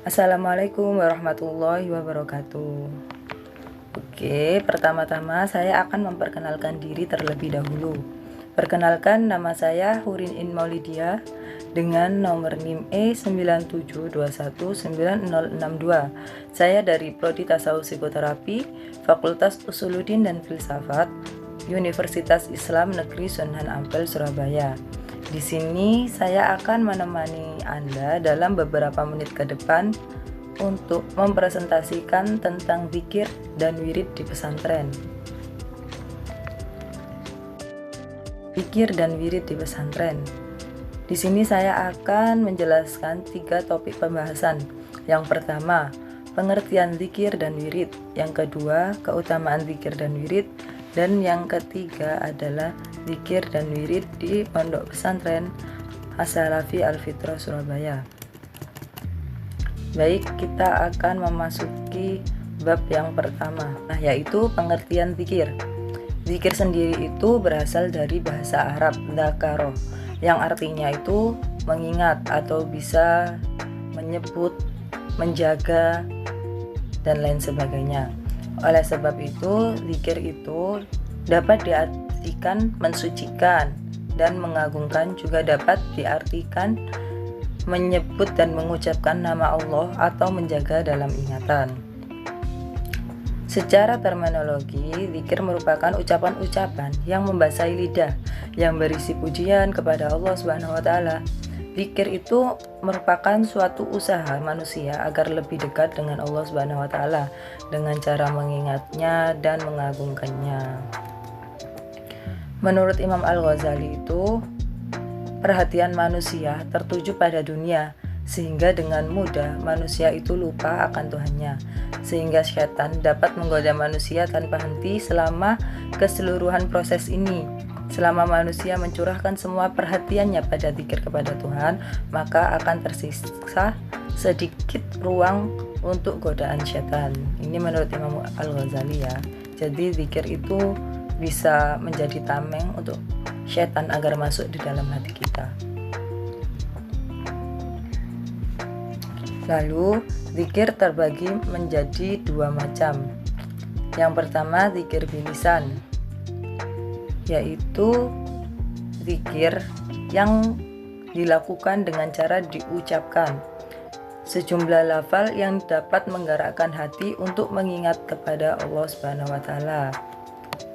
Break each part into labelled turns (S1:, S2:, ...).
S1: Assalamualaikum warahmatullahi wabarakatuh. Oke, pertama-tama saya akan memperkenalkan diri terlebih dahulu. Perkenalkan, nama saya Hurin In Maulidia dengan nomor NIM E97219062. Saya dari Prodi Tasawuf Psikoterapi, Fakultas Usuluddin dan Filsafat, Universitas Islam Negeri Sunan Ampel, Surabaya. Di sini saya akan menemani Anda dalam beberapa menit ke depan untuk mempresentasikan tentang zikir dan wirid di pesantren. Zikir dan wirid di pesantren. Di sini saya akan menjelaskan 3 topik pembahasan. Yang pertama, pengertian zikir dan wirid. Yang kedua, keutamaan zikir dan wirid. Dan yang ketiga adalah zikir dan wirid di Pondok Pesantren As-Salafi Al-Fitrah Surabaya. Baik, kita akan memasuki bab yang pertama, yaitu pengertian zikir. Zikir sendiri itu berasal dari bahasa Arab dzakaroh, yang artinya itu mengingat atau bisa menyebut, menjaga, dan lain sebagainya. Oleh sebab itu, zikir itu dapat diartikan mensucikan dan mengagungkan, juga dapat diartikan menyebut dan mengucapkan nama Allah atau menjaga dalam ingatan. Secara terminologi, zikir merupakan ucapan-ucapan yang membasahi lidah yang berisi pujian kepada Allah SWT. Zikir itu merupakan suatu usaha manusia agar lebih dekat dengan Allah SWT dengan cara mengingatnya dan mengagungkannya. Menurut Imam Al-Ghazali itu, perhatian manusia tertuju pada dunia, sehingga dengan mudah manusia itu lupa akan Tuhannya, sehingga syaitan dapat menggoda manusia tanpa henti selama keseluruhan proses ini. Selama manusia mencurahkan semua perhatiannya pada zikir kepada Tuhan, maka akan tersisa sedikit ruang untuk godaan syaitan. Ini menurut Imam Al-Ghazali ya. Jadi zikir itu bisa menjadi tameng untuk syaitan agar masuk di dalam hati kita. Lalu, zikir terbagi menjadi 2 macam. Yang pertama, zikir bilisan, yaitu zikir yang dilakukan dengan cara diucapkan sejumlah lafal yang dapat menggerakkan hati untuk mengingat kepada Allah Subhanahu wa taala.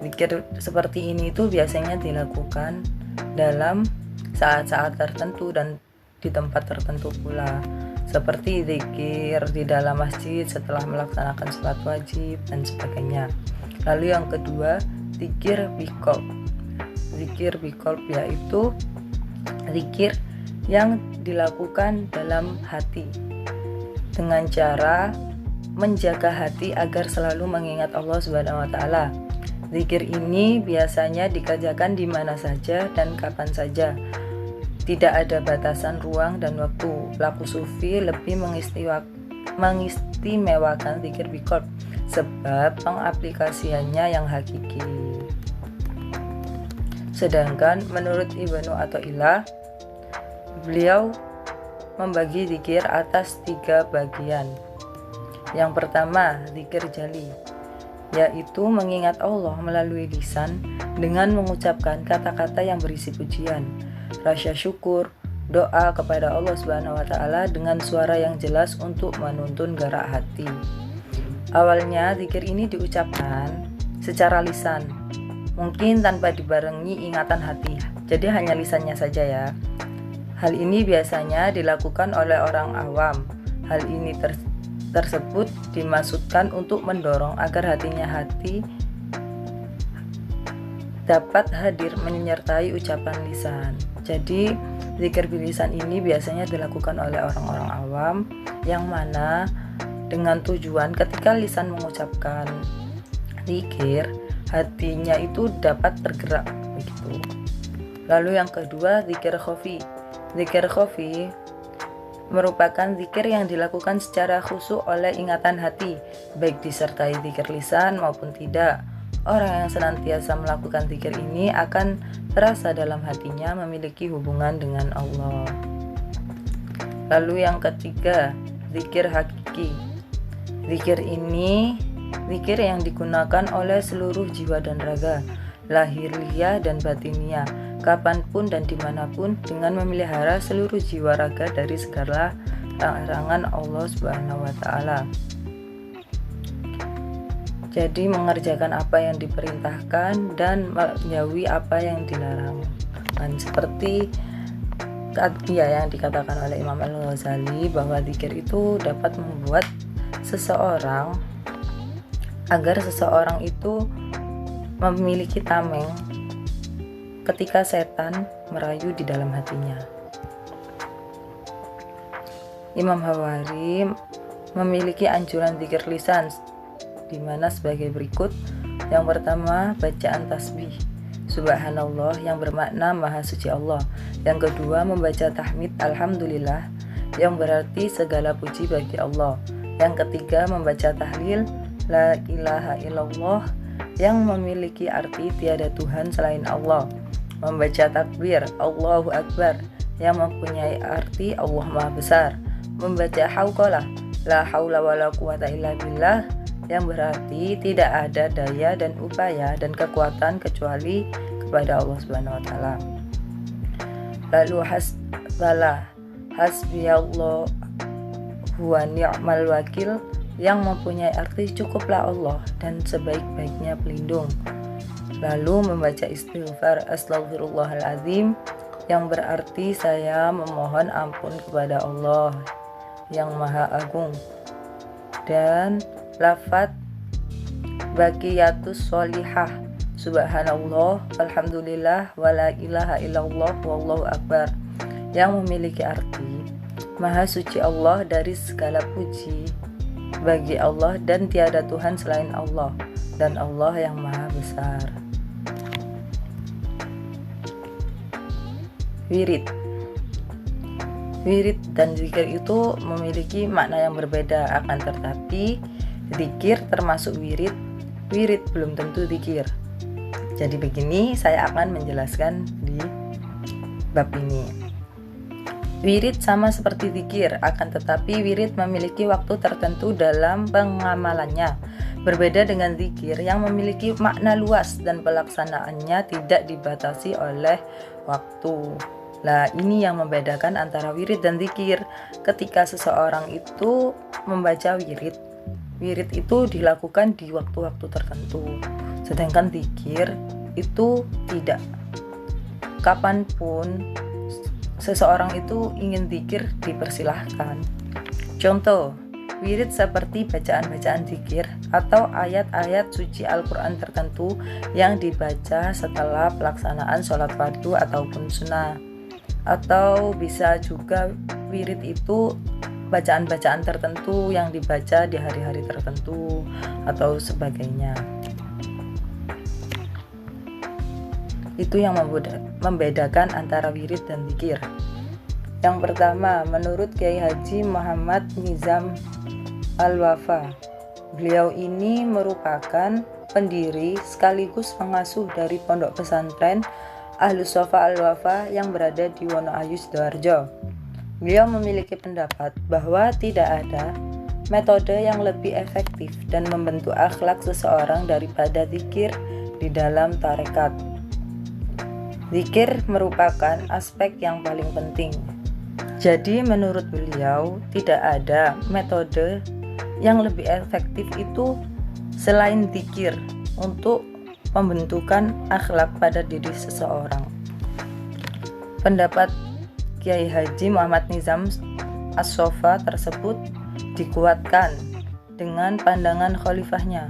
S1: Zikir seperti ini itu biasanya dilakukan dalam saat-saat tertentu dan di tempat tertentu pula, seperti zikir di dalam masjid setelah melaksanakan sholat wajib dan sebagainya. Lalu yang kedua, zikir biqalb. Zikir biqalb yaitu zikir yang dilakukan dalam hati dengan cara menjaga hati agar selalu mengingat Allah Subhanahu wa taala. Zikir ini biasanya dikerjakan di mana saja dan kapan saja. Tidak ada batasan ruang dan waktu. Pelaku sufi lebih mengistimewakan zikir biqalb sebab pengaplikasiannya yang hakiki. Sedangkan menurut Ibnu Athaillah, beliau membagi zikir atas 3 bagian. Yang pertama, zikir jali, yaitu mengingat Allah melalui lisan dengan mengucapkan kata-kata yang berisi pujian, rasa syukur, doa kepada Allah Subhanahu wa taala dengan suara yang jelas untuk menuntun gerak hati. Awalnya zikir ini diucapkan secara lisan, mungkin tanpa dibarengi ingatan hati. Jadi hanya lisannya saja ya. Hal ini biasanya dilakukan oleh orang awam. Hal ini tersebut dimaksudkan untuk mendorong agar hati dapat hadir menyertai ucapan lisan. Jadi zikir bilisan ini biasanya dilakukan oleh orang-orang awam yang mana dengan tujuan ketika lisan mengucapkan zikir, hatinya itu dapat tergerak begitu. Lalu yang kedua, zikir khafi. Zikir khafi merupakan zikir yang dilakukan secara khusyuk oleh ingatan hati, baik disertai zikir lisan maupun tidak. Orang yang senantiasa melakukan zikir ini akan terasa dalam hatinya memiliki hubungan dengan Allah. Lalu yang ketiga, zikir hakiki. Zikir ini zikir yang digunakan oleh seluruh jiwa dan raga, lahiriah dan batiniah, kapanpun dan dimanapun, dengan memelihara seluruh jiwa raga dari segala larangan Allah Subhanahu wa Ta'ala. Jadi mengerjakan apa yang diperintahkan dan menjauhi apa yang dilarang. Dan seperti yang dikatakan oleh Imam Al-Ghazali, bahwa zikir itu dapat membuat seseorang agar seseorang itu memiliki tameng ketika setan merayu di dalam hatinya. Imam Hawari memiliki anjuran zikir lisan, di mana sebagai berikut. Yang pertama, bacaan tasbih Subhanallah yang bermakna Maha Suci Allah. Yang kedua, membaca tahmid Alhamdulillah yang berarti segala puji bagi Allah. Yang ketiga, membaca tahlil La ilaha illallah yang memiliki arti tiada Tuhan selain Allah. Membaca takbir Allahu Akbar yang mempunyai arti Allah Maha Besar. Membaca hauqalah La haula wala quwata illa billah yang berarti tidak ada daya dan upaya dan kekuatan kecuali kepada Allah Subhanahu wa Ta'ala. Lalu hasbiyallahu wa ni'mal wakil yang mempunyai arti cukuplah Allah dan sebaik-baiknya pelindung. Lalu membaca istighfar Astaghfirullahaladzim yang berarti saya memohon ampun kepada Allah yang Maha Agung. Dan lafaz baqiyatus sholihah Subhanallah walhamdulillah wala ilaha illallah wallahu akbar yang memiliki arti Maha Suci Allah dari segala puji bagi Allah dan tiada Tuhan selain Allah dan Allah yang Maha Besar. Wirid dan zikir itu memiliki makna yang berbeda, akan tetapi zikir termasuk wirid belum tentu zikir. Jadi begini saya akan menjelaskan di bab ini. Wirid sama seperti zikir, akan tetapi wirid memiliki waktu tertentu dalam pengamalannya. Berbeda dengan zikir yang memiliki makna luas dan pelaksanaannya tidak dibatasi oleh waktu. Nah, ini yang membedakan antara wirid dan zikir. Ketika seseorang itu membaca wirid itu dilakukan di waktu-waktu tertentu. Sedangkan zikir itu tidak. Kapanpun seseorang itu ingin zikir dipersilahkan. Contoh, wirid seperti bacaan-bacaan zikir atau ayat-ayat suci Al-Quran tertentu yang dibaca setelah pelaksanaan sholat fardu ataupun sunnah. Atau bisa juga wirid itu bacaan-bacaan tertentu yang dibaca di hari-hari tertentu atau sebagainya. Itu yang membedakan antara wirid dan zikir. Yang pertama, menurut Kiai Haji Muhammad Nizam Al-Wafa, beliau ini merupakan pendiri sekaligus pengasuh dari pondok pesantren Ahlus Shafa Al-Wafa yang berada di Wonoayu, Sidoarjo. Beliau memiliki pendapat bahwa tidak ada metode yang lebih efektif dan membentuk akhlak seseorang daripada zikir di dalam tarekat. Zikir merupakan aspek yang paling penting. Jadi menurut beliau tidak ada metode yang lebih efektif itu selain zikir untuk pembentukan akhlak pada diri seseorang. Pendapat Kiai Haji Muhammad Nizam As-Sofa tersebut dikuatkan dengan pandangan khalifahnya,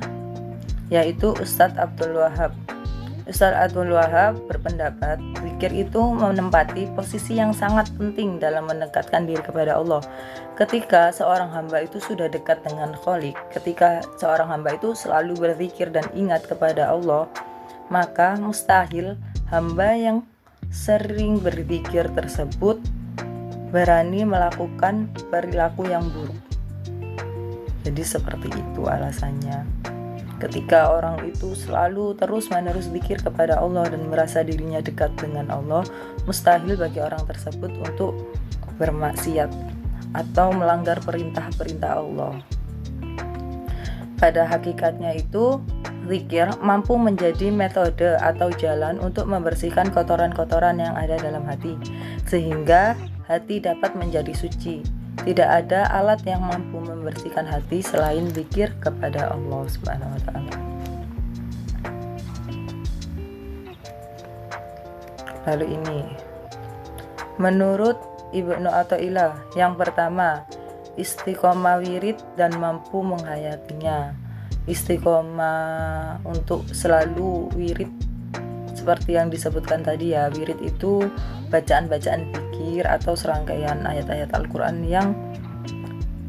S1: yaitu Ustadz Abdul Wahab. Ustadz Abdul Wahab berpendapat zikir itu menempati posisi yang sangat penting dalam mendekatkan diri kepada Allah. Ketika seorang hamba itu sudah dekat dengan Khalik, ketika seorang hamba itu selalu berzikir dan ingat kepada Allah, maka mustahil hamba yang sering berzikir tersebut berani melakukan perilaku yang buruk. Jadi seperti itu alasannya. Ketika orang itu selalu terus-menerus zikir kepada Allah dan merasa dirinya dekat dengan Allah, mustahil bagi orang tersebut untuk bermaksiat atau melanggar perintah-perintah Allah. Pada hakikatnya itu, zikir mampu menjadi metode atau jalan untuk membersihkan kotoran-kotoran yang ada dalam hati, sehingga hati dapat menjadi suci. Tidak ada alat yang mampu membersihkan hati selain zikir kepada Allah Subhanahu wa Ta'ala. Lalu ini, menurut Ibnu Athaillah, yang pertama, istiqomah wirid dan mampu menghayatinya. Istiqomah untuk selalu wirid seperti yang disebutkan tadi ya. Wirid itu bacaan-bacaan zikir atau serangkaian ayat-ayat Al-Quran yang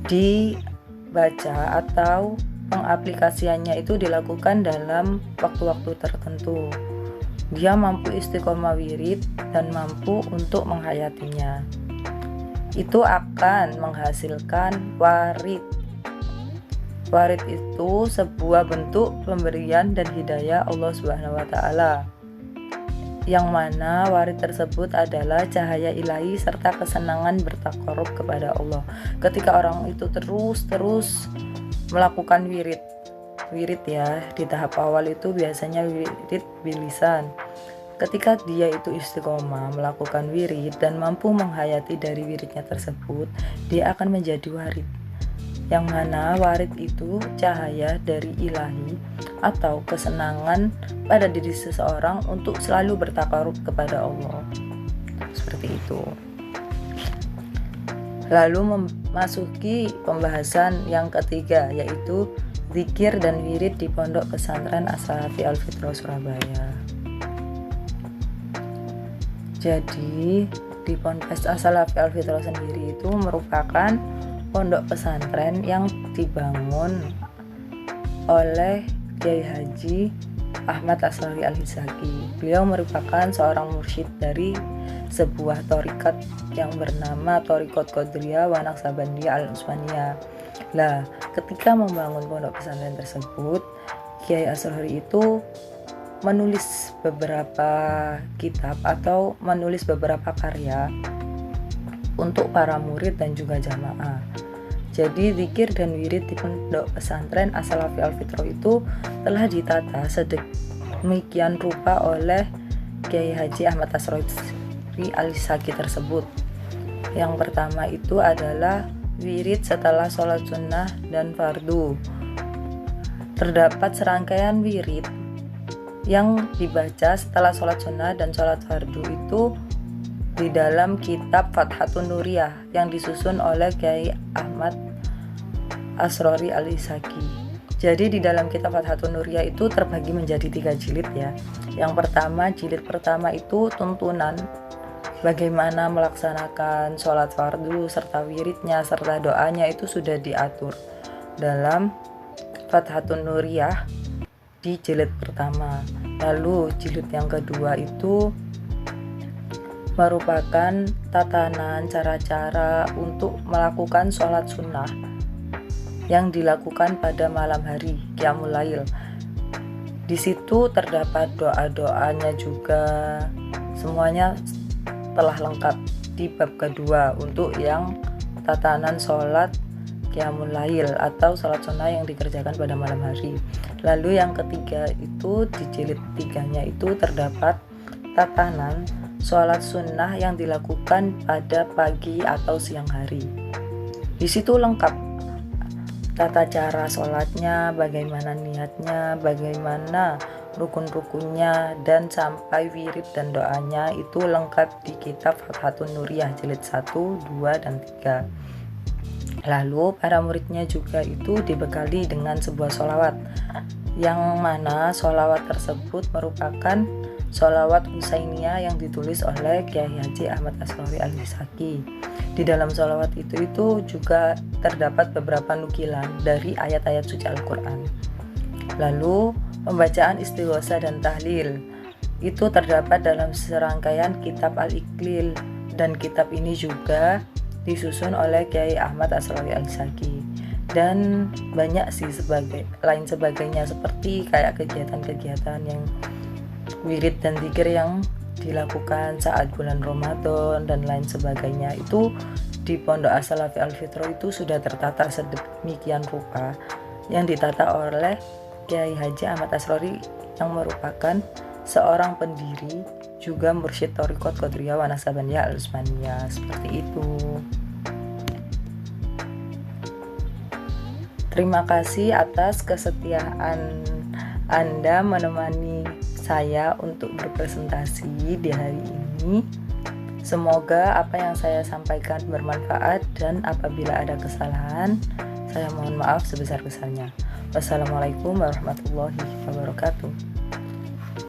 S1: dibaca atau pengaplikasiannya itu dilakukan dalam waktu-waktu tertentu. Dia mampu istiqomah wirid dan mampu untuk menghayatinya. Itu akan menghasilkan warid. Warid itu sebuah bentuk pemberian dan hidayah Allah Subhanahu wa Ta'ala, yang mana warid tersebut adalah cahaya ilahi serta kesenangan bertakarub kepada Allah. Ketika orang itu terus melakukan wirid ya, di tahap awal itu biasanya wirid bilisan. Ketika dia itu istiqomah melakukan wirid dan mampu menghayati dari wiridnya tersebut, dia akan menjadi warid, yang mana warid itu cahaya dari ilahi atau kesenangan pada diri seseorang untuk selalu bertakarub kepada Allah. Seperti itu. Lalu memasuki pembahasan yang ketiga, yaitu zikir dan wirid di Pondok Pesantren As-Salafi Al-Fitrah Surabaya. Jadi di Ponpes As-Salafi Al-Fitrah sendiri itu merupakan pondok pesantren yang dibangun oleh Kiai Haji Ahmad Asrori Al-Hizaki. Beliau merupakan seorang mursyid dari sebuah thariqat yang bernama Thariqat Qadiriyah wa Naqsabandiyah Al-Utsmaniyah. Nah, ketika membangun pondok pesantren tersebut, Kiai Asrori itu menulis beberapa kitab atau menulis beberapa karya untuk para murid dan juga jamaah. Jadi zikir dan wirid di Pondok Pesantren As-Salafi Al-Fitrah itu telah ditata sedemikian rupa oleh Kiai Haji Ahmad Asrori Al-Hizaki tersebut. Yang pertama itu adalah wirid setelah sholat sunnah dan fardu. Terdapat serangkaian wirid yang dibaca setelah sholat sunnah dan sholat fardu itu di dalam kitab Fathatun Nuriyah yang disusun oleh Kiai Ahmad Asrori Al-Hizaki. Jadi di dalam kitab Fathatun Nuriyah itu terbagi menjadi 3 jilid ya. Yang pertama, jilid pertama itu tuntunan bagaimana melaksanakan sholat fardu serta wiridnya serta doanya itu sudah diatur dalam Fathatun Nuriyah di jilid pertama. Lalu jilid yang kedua itu merupakan tatanan cara-cara untuk melakukan sholat sunnah yang dilakukan pada malam hari, Qiyamul Lail. Di situ terdapat doa-doanya juga, semuanya telah lengkap di bab kedua untuk yang tatanan sholat Qiyamul Lail atau sholat sunnah yang dikerjakan pada malam hari. Lalu yang ketiga itu di jilid 3-nya itu terdapat tatanan sholat sunnah yang dilakukan pada pagi atau siang hari. Di situ lengkap tata cara sholatnya, bagaimana niatnya, bagaimana rukun-rukunnya, dan sampai wirid dan doanya itu lengkap di kitab Fathatun Nuriyah jilid 1, 2, dan 3. Lalu para muridnya juga itu dibekali dengan sebuah sholawat, yang mana sholawat tersebut merupakan sholawat Husainiyah yang ditulis oleh Kiai Haji Ahmad Asrori Al-Hizaki. Di dalam sholawat itu juga terdapat beberapa nukilan dari ayat-ayat suci Al-Quran. Lalu pembacaan istighosah dan tahlil itu terdapat dalam serangkaian kitab Al-Iqlil, dan kitab ini juga disusun oleh Kiai Ahmad Asrori Al-Hizaki. Dan banyak sih lain sebagainya, seperti kayak kegiatan-kegiatan yang wirid dan zikir yang dilakukan saat bulan Ramadan dan lain sebagainya, itu di Pondok As-Salafi Al-Fitrah itu sudah tertata sedemikian rupa, yang ditata oleh Kiai Haji Ahmad Asrori yang merupakan seorang pendiri juga mursyid Thariqat Qadiriyah wa Naqsabandiyah Al-Utsmaniyah. Seperti itu. Terima kasih atas kesetiaan Anda menemani saya untuk berpresentasi di hari ini. Semoga apa yang saya sampaikan bermanfaat, dan apabila ada kesalahan, saya mohon maaf sebesar-besarnya. Wassalamualaikum warahmatullahi wabarakatuh.